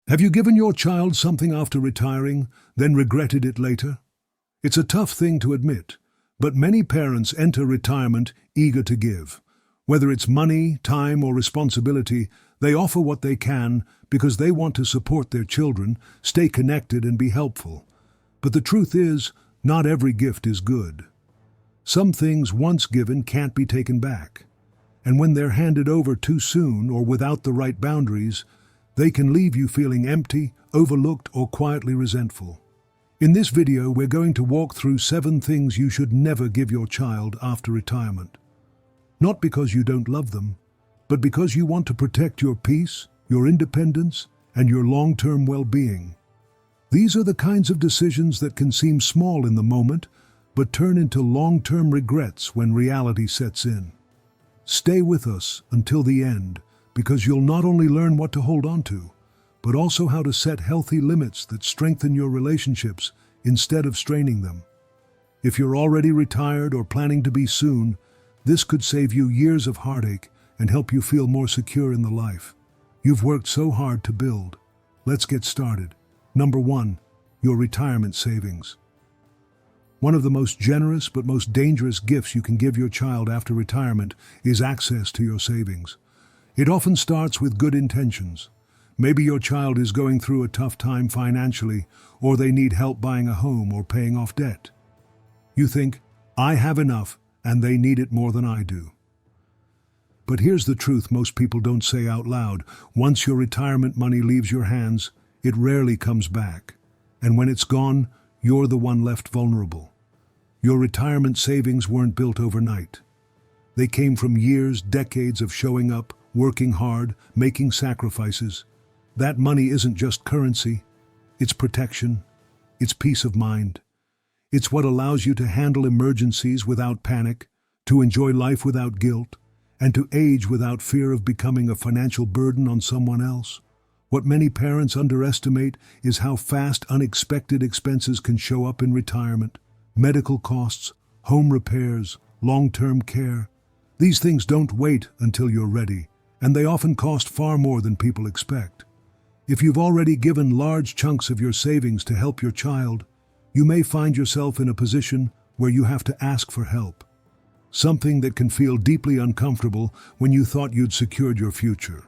Have you given your child something after retiring, then regretted it later? It's a tough thing to admit, but many parents enter retirement eager to give. Whether it's money, time, or responsibility, they offer what they can because they want to support their children, stay connected, and be helpful. But the truth is, not every gift is good. Some things once given can't be taken back. And when they're handed over too soon or without the right boundaries, they can leave you feeling empty, overlooked, or quietly resentful. In this video, we're going to walk through 7 things you should never give your child after retirement. Not because you don't love them, but because you want to protect your peace, your independence, and your long-term well-being. These are the kinds of decisions that can seem small in the moment, but turn into long-term regrets when reality sets in. Stay with us until the end, because you'll not only learn what to hold on to, but also how to set healthy limits that strengthen your relationships instead of straining them. If you're already retired or planning to be soon, this could save you years of heartache and help you feel more secure in the life you've worked so hard to build. Let's get started. Number 1, your retirement savings. One of the most generous but most dangerous gifts you can give your child after retirement is access to your savings. It often starts with good intentions. Maybe your child is going through a tough time financially, or they need help buying a home or paying off debt. You think, I have enough, and they need it more than I do. But here's the truth most people don't say out loud. Once your retirement money leaves your hands, it rarely comes back. And when it's gone, you're the one left vulnerable. Your retirement savings weren't built overnight. They came from years, decades of showing up, working hard, making sacrifices. That money isn't just currency. It's protection. It's peace of mind. It's what allows you to handle emergencies without panic, to enjoy life without guilt, and to age without fear of becoming a financial burden on someone else. What many parents underestimate is how fast unexpected expenses can show up in retirement. Medical costs, home repairs, long-term care. These things don't wait until you're ready, and they often cost far more than people expect. If you've already given large chunks of your savings to help your child, you may find yourself in a position where you have to ask for help. Something that can feel deeply uncomfortable when you thought you'd secured your future.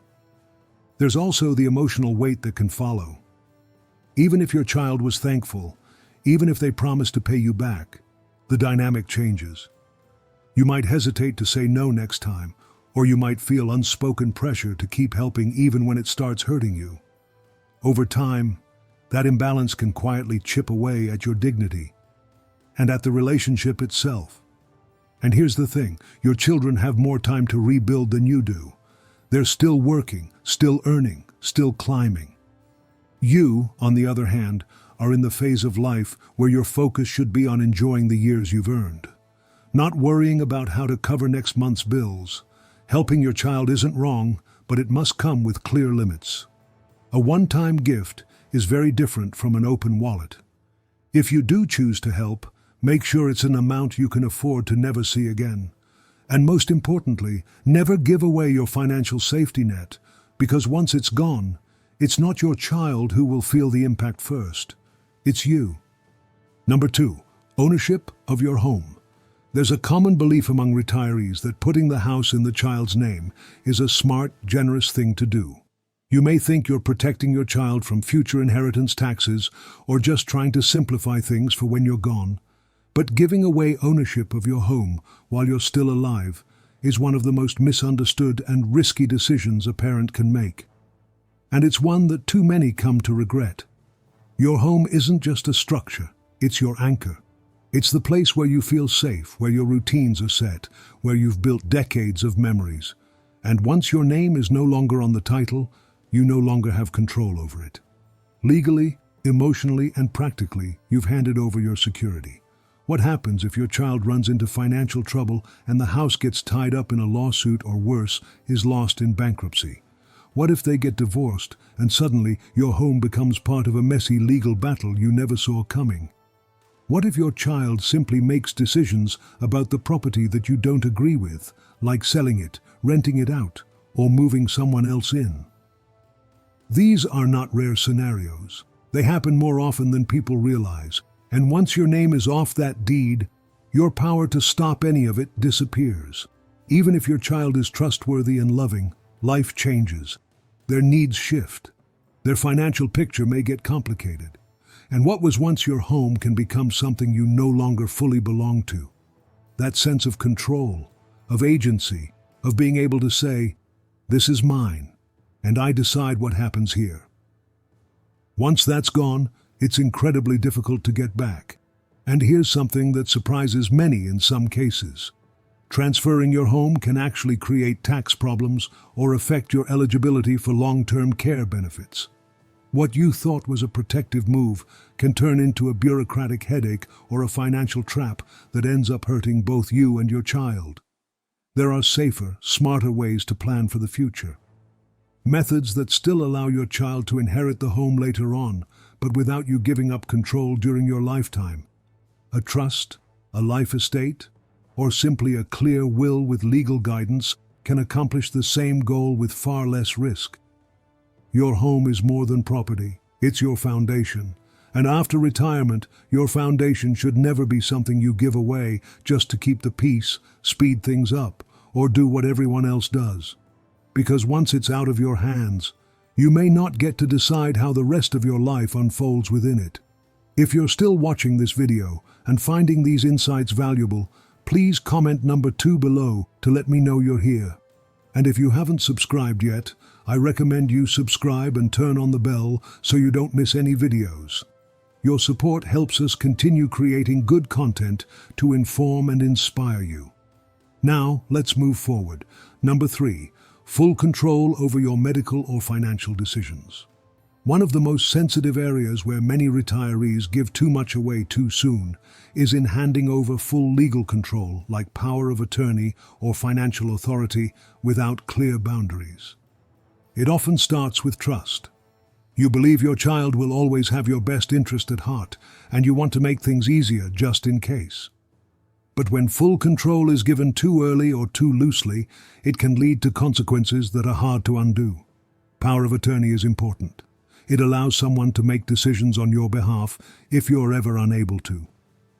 There's also the emotional weight that can follow. Even if your child was thankful, even if they promised to pay you back, the dynamic changes. You might hesitate to say no next time, or you might feel unspoken pressure to keep helping even when it starts hurting you. Over time, that imbalance can quietly chip away at your dignity and at the relationship itself. And here's the thing, your children have more time to rebuild than you do. They're still working, still earning, still climbing. You, on the other hand, are in the phase of life where your focus should be on enjoying the years you've earned, not worrying about how to cover next month's bills. Helping your child isn't wrong, but it must come with clear limits. A one-time gift is very different from an open wallet. If you do choose to help, make sure it's an amount you can afford to never see again. And most importantly, never give away your financial safety net, because once it's gone, it's not your child who will feel the impact first. It's you. Number 2, ownership of your home. There's a common belief among retirees that putting the house in the child's name is a smart, generous thing to do. You may think you're protecting your child from future inheritance taxes or just trying to simplify things for when you're gone. But giving away ownership of your home while you're still alive is one of the most misunderstood and risky decisions a parent can make. And it's one that too many come to regret. Your home isn't just a structure, it's your anchor. It's the place where you feel safe, where your routines are set, where you've built decades of memories. And once your name is no longer on the title, you no longer have control over it. Legally, emotionally, and practically, you've handed over your security. What happens if your child runs into financial trouble and the house gets tied up in a lawsuit or worse, is lost in bankruptcy? What if they get divorced and suddenly your home becomes part of a messy legal battle you never saw coming? What if your child simply makes decisions about the property that you don't agree with, like selling it, renting it out, or moving someone else in? These are not rare scenarios. They happen more often than people realize. And once your name is off that deed, your power to stop any of it disappears. Even if your child is trustworthy and loving, life changes. Their needs shift. Their financial picture may get complicated. And what was once your home can become something you no longer fully belong to. That sense of control, of agency, of being able to say, "This is mine, and I decide what happens here." Once that's gone, it's incredibly difficult to get back. And here's something that surprises many in some cases. Transferring your home can actually create tax problems or affect your eligibility for long-term care benefits. What you thought was a protective move can turn into a bureaucratic headache or a financial trap that ends up hurting both you and your child. There are safer, smarter ways to plan for the future. Methods that still allow your child to inherit the home later on, but without you giving up control during your lifetime. A trust, a life estate, or simply a clear will with legal guidance can accomplish the same goal with far less risk. Your home is more than property, it's your foundation. And after retirement, your foundation should never be something you give away just to keep the peace, speed things up, or do what everyone else does. Because once it's out of your hands, you may not get to decide how the rest of your life unfolds within it. If you're still watching this video and finding these insights valuable, please comment number 2 below to let me know you're here. And if you haven't subscribed yet, I recommend you subscribe and turn on the bell so you don't miss any videos. Your support helps us continue creating good content to inform and inspire you. Now, let's move forward. Number 3, full control over your medical or financial decisions. One of the most sensitive areas where many retirees give too much away too soon is in handing over full legal control, like power of attorney or financial authority, without clear boundaries. It often starts with trust. You believe your child will always have your best interest at heart, and you want to make things easier just in case. But when full control is given too early or too loosely, it can lead to consequences that are hard to undo. Power of attorney is important. It allows someone to make decisions on your behalf if you're ever unable to.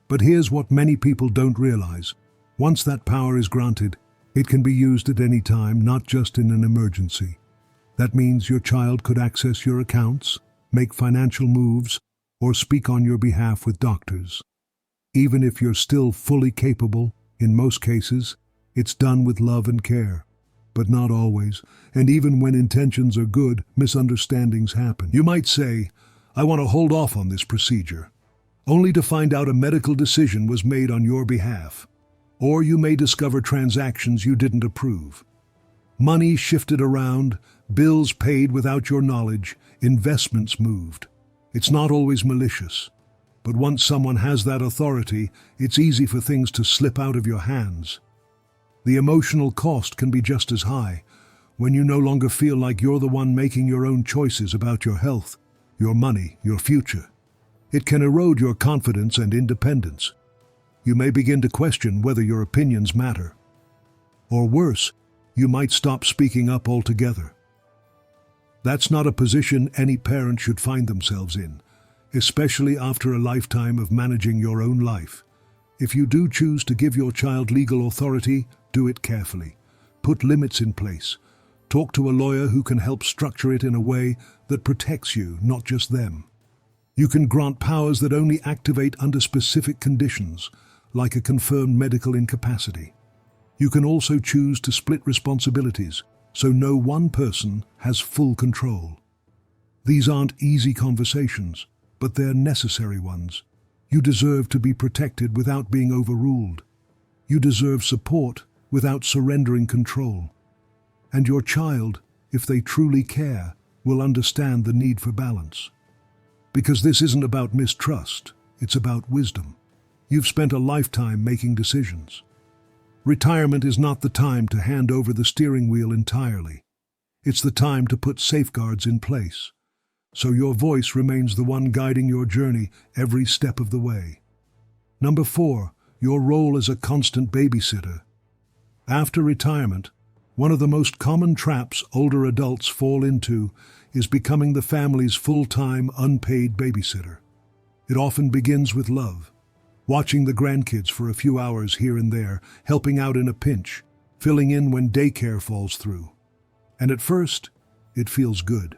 But here's what many people don't realize. Once that power is granted, it can be used at any time, not just in an emergency. That means your child could access your accounts, make financial moves, or speak on your behalf with doctors. Even if you're still fully capable, in most cases, it's done with love and care. But not always, and even when intentions are good, misunderstandings happen. You might say, "I want to hold off on this procedure," only to find out a medical decision was made on your behalf. Or you may discover transactions you didn't approve. Money shifted around, bills paid without your knowledge, investments moved. It's not always malicious. But once someone has that authority, it's easy for things to slip out of your hands. The emotional cost can be just as high, when you no longer feel like you're the one making your own choices about your health, your money, your future. It can erode your confidence and independence. You may begin to question whether your opinions matter. Or worse, you might stop speaking up altogether. That's not a position any parent should find themselves in, especially after a lifetime of managing your own life. If you do choose to give your child legal authority, do it carefully. Put limits in place. Talk to a lawyer who can help structure it in a way that protects you, not just them. You can grant powers that only activate under specific conditions, like a confirmed medical incapacity. You can also choose to split responsibilities, so no one person has full control. These aren't easy conversations, but they're necessary ones. You deserve to be protected without being overruled. You deserve support without surrendering control. And your child, if they truly care, will understand the need for balance. Because this isn't about mistrust, it's about wisdom. You've spent a lifetime making decisions. Retirement is not the time to hand over the steering wheel entirely. It's the time to put safeguards in place, so your voice remains the one guiding your journey every step of the way. Number 4, your role as a constant babysitter. After retirement, One of the most common traps older adults fall into is becoming the family's full-time, unpaid babysitter. It often begins with love, watching the grandkids for a few hours here and there, helping out in a pinch, filling in when daycare falls through. And at first, it feels good.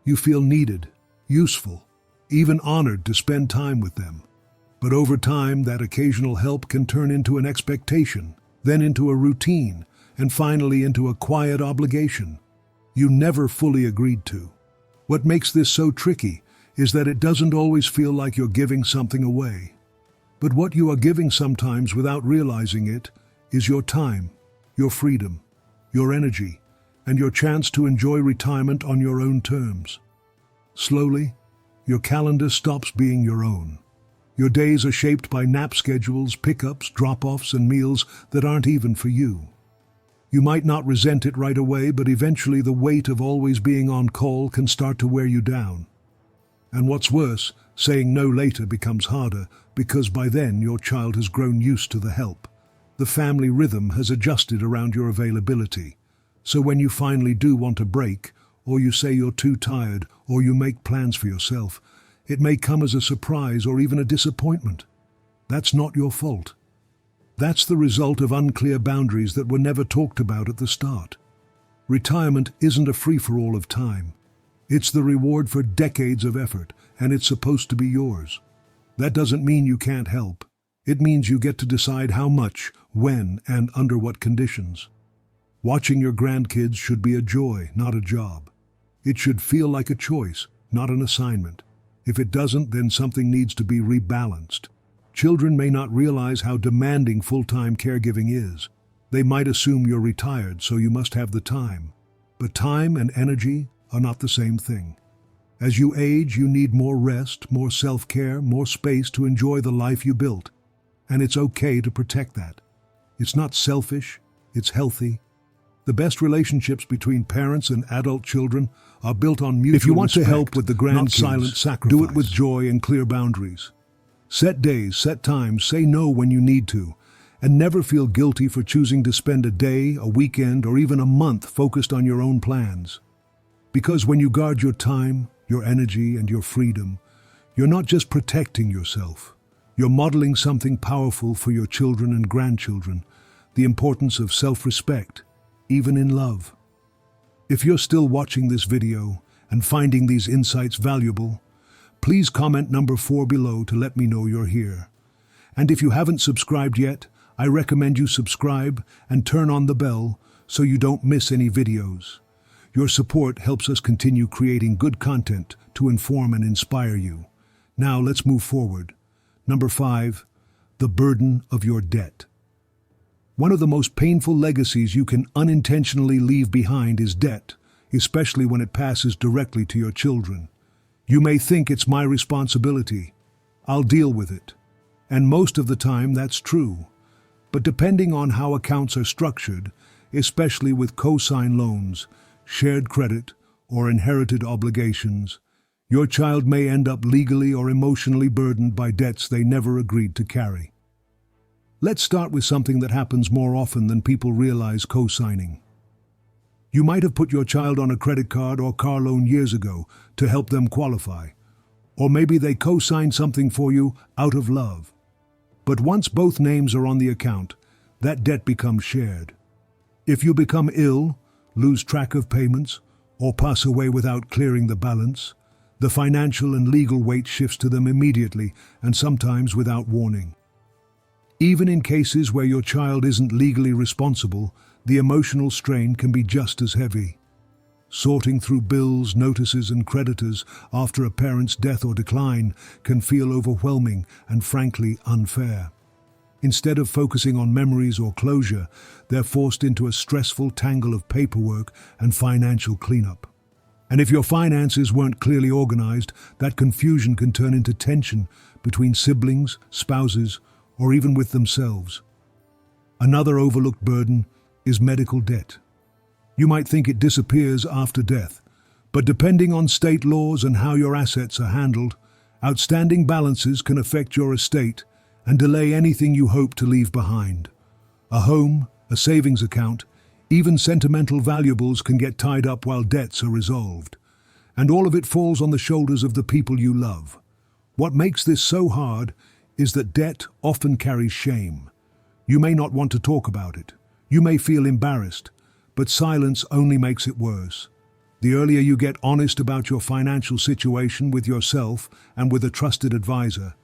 You feel needed, useful, even honored to spend time with them. But over time, that occasional help can turn into an expectation, then into a routine, and finally into a quiet obligation you never fully agreed to. What makes this so tricky is that it doesn't always feel like you're giving something away. But what you are giving sometimes without realizing it is your time, your freedom, your energy, and your chance to enjoy retirement on your own terms. Slowly, your calendar stops being your own. Your days are shaped by nap schedules, pickups, drop-offs, and meals that aren't even for you. You might not resent it right away, but eventually the weight of always being on call can start to wear you down. And what's worse, saying no later becomes harder because by then your child has grown used to the help. The family rhythm has adjusted around your availability. So when you finally do want a break, or you say you're too tired, or you make plans for yourself, it may come as a surprise or even a disappointment. That's not your fault. That's the result of unclear boundaries that were never talked about at the start. Retirement isn't a free-for-all of time. It's the reward for decades of effort, and it's supposed to be yours. That doesn't mean you can't help. It means you get to decide how much, when, and under what conditions. Watching your grandkids should be a joy, not a job. It should feel like a choice, not an assignment. If it doesn't, then something needs to be rebalanced. Children may not realize how demanding full-time caregiving is. They might assume you're retired, so you must have the time. But time and energy are not the same thing. As you age, you need more rest, more self-care, more space to enjoy the life you built. And it's okay to protect that. It's not selfish, it's healthy. The best relationships between parents and adult children are built on mutual respect. If you want to help with the grandkids, silent sacrifice. Do it with joy and clear boundaries. Set days, set times, say no when you need to, and never feel guilty for choosing to spend a day, a weekend, or even a month focused on your own plans. Because when you guard your time, your energy, and your freedom, you're not just protecting yourself. You're modeling something powerful for your children and grandchildren, the importance of self-respect, even in love. If you're still watching this video and finding these insights valuable, please comment number 4 below to let me know you're here. And if you haven't subscribed yet, I recommend you subscribe and turn on the bell so you don't miss any videos. Your support helps us continue creating good content to inform and inspire you. Now let's move forward. Number 5, the burden of your debt. One of the most painful legacies you can unintentionally leave behind is debt, especially when it passes directly to your children. You may think it's my responsibility. I'll deal with it. And most of the time that's true. But depending on how accounts are structured, especially with co-sign loans, shared credit, or inherited obligations, your child may end up legally or emotionally burdened by debts they never agreed to carry. Let's start with something that happens more often than people realize: co-signing. You might have put your child on a credit card or car loan years ago to help them qualify. Or maybe they co-signed something for you out of love. But once both names are on the account, that debt becomes shared. If you become ill, lose track of payments, or pass away without clearing the balance, the financial and legal weight shifts to them immediately and sometimes without warning. Even in cases where your child isn't legally responsible, the emotional strain can be just as heavy. Sorting through bills, notices, and creditors after a parent's death or decline can feel overwhelming and frankly unfair. Instead of focusing on memories or closure, they're forced into a stressful tangle of paperwork and financial cleanup. And if your finances weren't clearly organized, that confusion can turn into tension between siblings, spouses, or even with themselves. Another overlooked burden is medical debt. You might think it disappears after death, but depending on state laws and how your assets are handled, outstanding balances can affect your estate and delay anything you hope to leave behind. A home, a savings account, Even sentimental valuables can get tied up while debts are resolved. And all of it falls on the shoulders of the people you love. What makes this so hard is that debt often carries shame. You may not want to talk about it. You may feel embarrassed, but silence only makes it worse. The earlier you get honest about your financial situation with yourself and with a trusted advisor,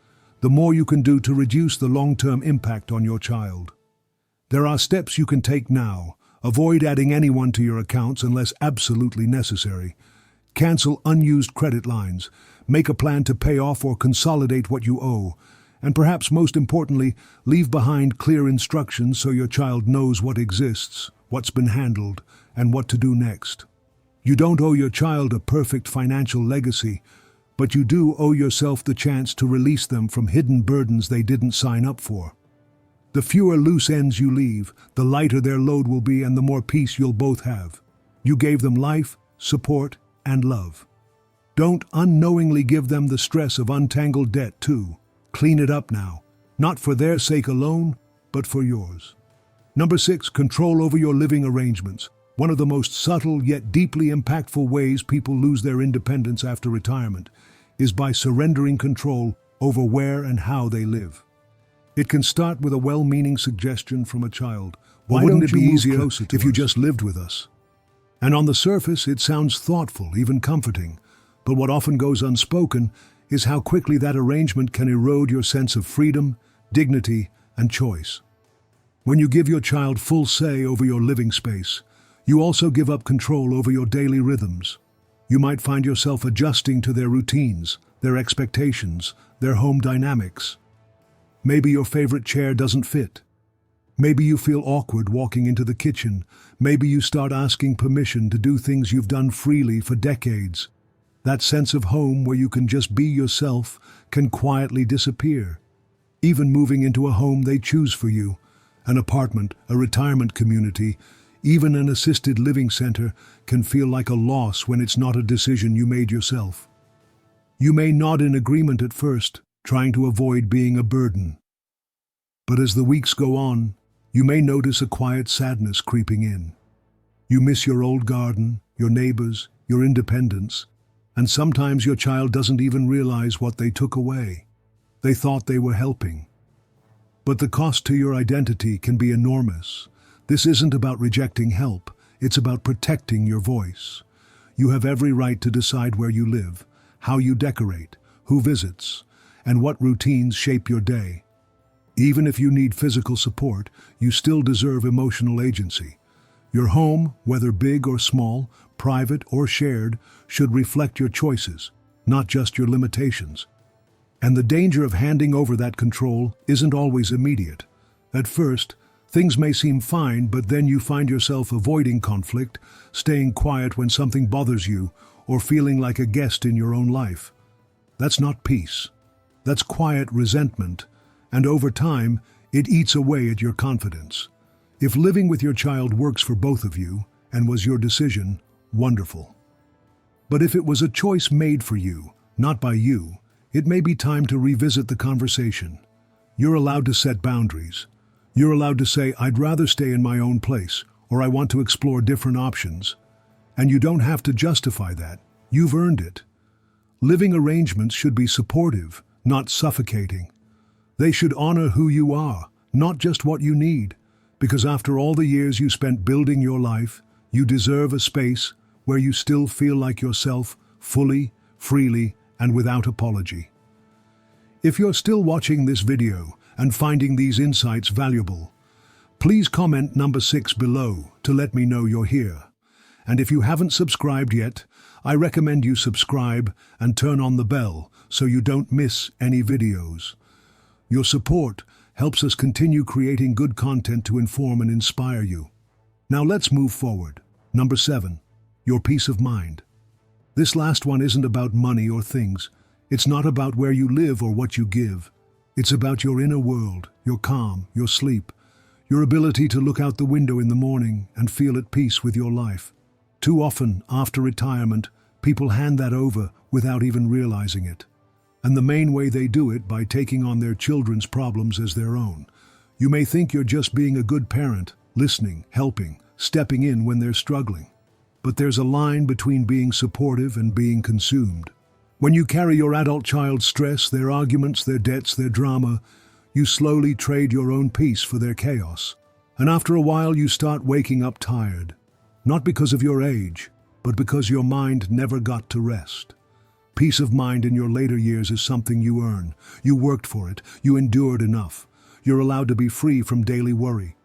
the more you can do to reduce the long-term impact on your child. There are steps you can take now. Avoid adding anyone to your accounts unless absolutely necessary. Cancel unused credit lines. Make a plan to pay off or consolidate what you owe. And perhaps most importantly, leave behind clear instructions so your child knows what exists, what's been handled, and what to do next. You don't owe your child a perfect financial legacy, but you do owe yourself the chance to release them from hidden burdens they didn't sign up for. The fewer loose ends you leave, the lighter their load will be and the more peace you'll both have. You gave them life, support, and love. Don't unknowingly give them the stress of untangled debt too. Clean it up now, not for their sake alone, but for yours. Number 6, control over your living arrangements. One of the most subtle yet deeply impactful ways people lose their independence after retirement is by surrendering control over where and how they live. It can start with a well-meaning suggestion from a child. Why wouldn't it be easier if you just lived with us? And on the surface, it sounds thoughtful, even comforting. But what often goes unspoken is how quickly that arrangement can erode your sense of freedom, dignity, and choice. When you give your child full say over your living space, you also give up control over your daily rhythms. You might find yourself adjusting to their routines, their expectations, their home dynamics. Maybe your favorite chair doesn't fit. Maybe you feel awkward walking into the kitchen. Maybe you start asking permission to do things you've done freely for decades. That sense of home where you can just be yourself can quietly disappear. Even moving into a home they choose for you, an apartment, a retirement community, even an assisted living center can feel like a loss when it's not a decision you made yourself. You may nod in agreement at first, trying to avoid being a burden. But as the weeks go on, you may notice a quiet sadness creeping in. You miss your old garden, your neighbors, your independence, and sometimes your child doesn't even realize what they took away. They thought they were helping. But the cost to your identity can be enormous. This isn't about rejecting help, it's about protecting your voice. You have every right to decide where you live, how you decorate, who visits, and what routines shape your day. Even if you need physical support, you still deserve emotional agency. Your home, whether big or small, private or shared, should reflect your choices, not just your limitations. And the danger of handing over that control isn't always immediate. At first, things may seem fine, but then you find yourself avoiding conflict, staying quiet when something bothers you, or feeling like a guest in your own life. That's not peace. That's quiet resentment, and over time, it eats away at your confidence. If living with your child works for both of you, and was your decision, wonderful. But if it was a choice made for you, not by you, it may be time to revisit the conversation. You're allowed to set boundaries. You're allowed to say, I'd rather stay in my own place, or I want to explore different options. And you don't have to justify that. You've earned it. Living arrangements should be supportive, not suffocating. They should honor who you are, not just what you need. Because after all the years you spent building your life, you deserve a space where you still feel like yourself, fully, freely, and without apology. If you're still watching this video and finding these insights valuable, please comment number 6 below to let me know you're here. And if you haven't subscribed yet, I recommend you subscribe and turn on the bell so you don't miss any videos. Your support helps us continue creating good content to inform and inspire you. Now let's move forward. Number 7, your peace of mind. This last one isn't about money or things. It's not about where you live or what you give. It's about your inner world, your calm, your sleep, your ability to look out the window in the morning and feel at peace with your life. Too often, after retirement, people hand that over without even realizing it. And the main way they do it by taking on their children's problems as their own. You may think you're just being a good parent, listening, helping, stepping in when they're struggling. But there's a line between being supportive and being consumed. When you carry your adult child's stress, their arguments, their debts, their drama, you slowly trade your own peace for their chaos. And after a while, you start waking up tired. Not because of your age, but because your mind never got to rest. Peace of mind in your later years is something you earn. You worked for it. You endured enough. You're allowed to be free from daily worry.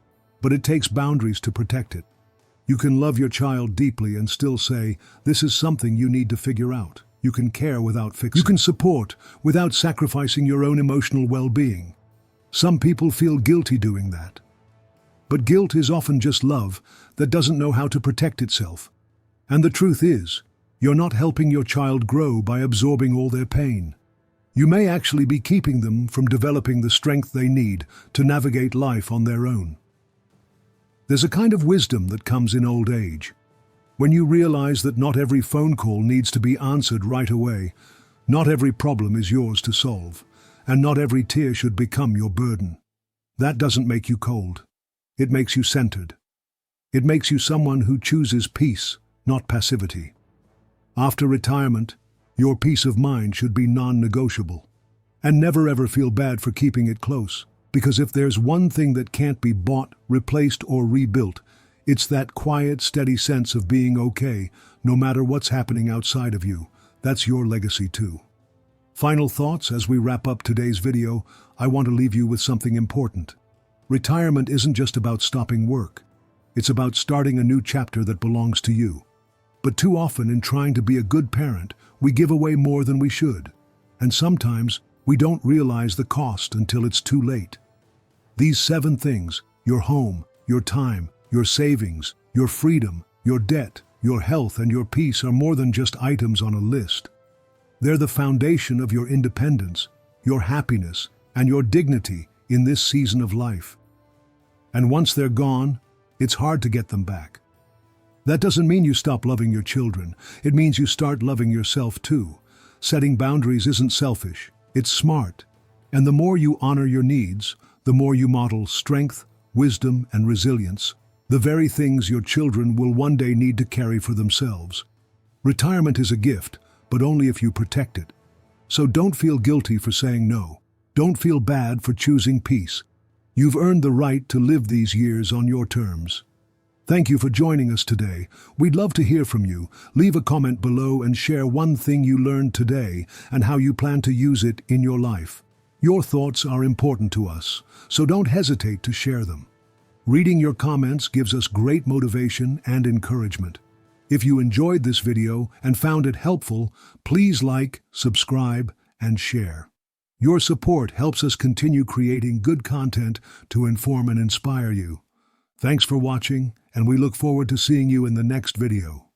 But it takes boundaries to protect it. You can love your child deeply and still say, this is something you need to figure out. You can care without fixing. You can support without sacrificing your own emotional well-being. Some people feel guilty doing that. But guilt is often just love that doesn't know how to protect itself. And the truth is, you're not helping your child grow by absorbing all their pain. You may actually be keeping them from developing the strength they need to navigate life on their own. There's a kind of wisdom that comes in old age. When you realize that not every phone call needs to be answered right away, not every problem is yours to solve, and not every tear should become your burden. That doesn't make you cold. It makes you centered. It makes you someone who chooses peace, not passivity. After retirement, your peace of mind should be non-negotiable. And never ever feel bad for keeping it close, because if there's one thing that can't be bought, replaced, or rebuilt, it's that quiet, steady sense of being okay, no matter what's happening outside of you. That's your legacy too. Final thoughts as we wrap up today's video. I want to leave you with something important. Retirement isn't just about stopping work. It's about starting a new chapter that belongs to you. But too often in trying to be a good parent, we give away more than we should. And sometimes we don't realize the cost until it's too late. These 7 things, your home, your time, your savings, your freedom, your debt, your health, and your peace are more than just items on a list. They're the foundation of your independence, your happiness, and your dignity in this season of life. And once they're gone, it's hard to get them back. That doesn't mean you stop loving your children. It means you start loving yourself too. Setting boundaries isn't selfish, it's smart. And the more you honor your needs, the more you model strength, wisdom, and resilience, the very things your children will one day need to carry for themselves. Retirement is a gift, but only if you protect it. So don't feel guilty for saying no. Don't feel bad for choosing peace. You've earned the right to live these years on your terms. Thank you for joining us today. We'd love to hear from you. Leave a comment below and share one thing you learned today and how you plan to use it in your life. Your thoughts are important to us, so don't hesitate to share them. Reading your comments gives us great motivation and encouragement. If you enjoyed this video and found it helpful, please like, subscribe, and share. Your support helps us continue creating good content to inform and inspire you. Thanks for watching, and we look forward to seeing you in the next video.